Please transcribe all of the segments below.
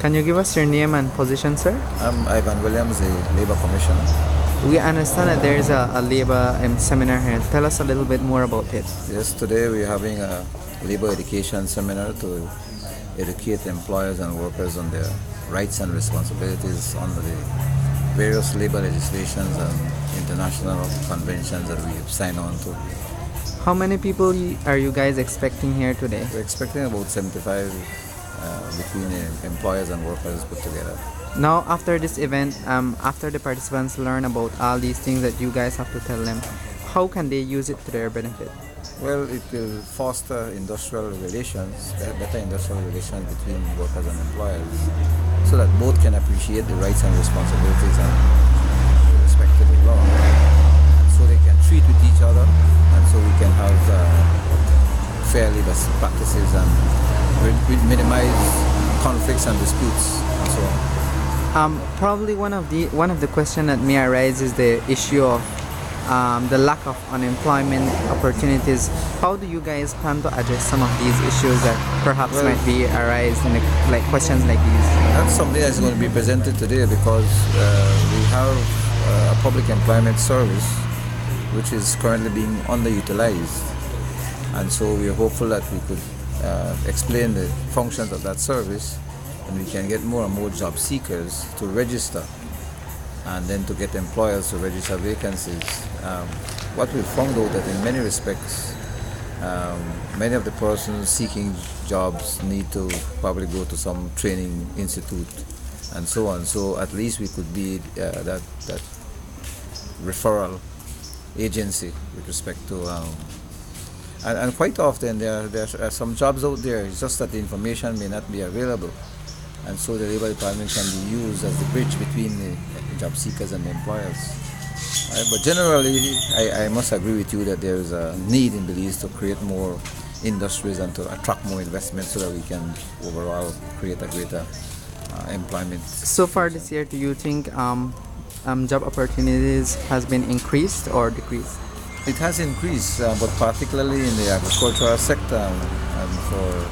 Can you give us your name and position, sir? I'm Ivan Williams, the Labour Commissioner. We understand that there is a labor seminar here. Tell us a little bit more about it. Yes, today we're having a labour education seminar to educate employers and workers on their rights and responsibilities under the various labour legislations and international conventions that we have signed on to. How many people are you guys expecting here today? We're expecting about 75 between employers and workers put together. Now, after this event, after the participants learn about all these things that you guys have to tell them, how can they use it to their benefit? Well, it will foster industrial relations, better industrial relations between workers and employers, so that both can appreciate the rights and responsibilities and respect to the law, so they can treat with each other, and so we can have fair labor practices and minimize conflicts and disputes and so on. Probably one of the question that may arise is the issue of the lack of unemployment opportunities. How do you guys plan to address some of these issues that perhaps might be arise in like questions like these? That's something that's going to be presented today because we have a public employment service which is currently being underutilized, and so we are hopeful that we could explain the functions of that service, and we can get more and more job seekers to register, and then to get employers to register vacancies. What we found out that in many respects, many of the persons seeking jobs need to probably go to some training institute and so on. So at least we could be that referral agency with respect to and quite often there are some jobs out there, it's just that the information may not be available, and so the Labour Department can be used as the bridge between the job seekers and the employers. But generally, I must agree with you that there is a need in Belize to create more industries and to attract more investment so that we can overall create a greater employment. So far this year, do you think job opportunities has been increased or decreased? It has increased, but particularly in the agricultural sector, and for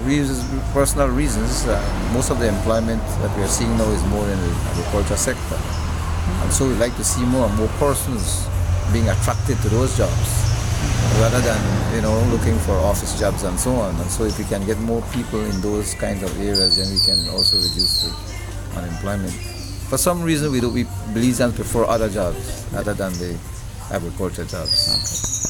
reasons, personal reasons, most of the employment that we are seeing now is more in the agriculture sector, and so we'd like to see more and more persons being attracted to those jobs rather than looking for office jobs and so on. And so if we can get more people in those kinds of areas, then we can also reduce the unemployment. For some reason, we Belizeans prefer other jobs other than the agriculture jobs. Okay.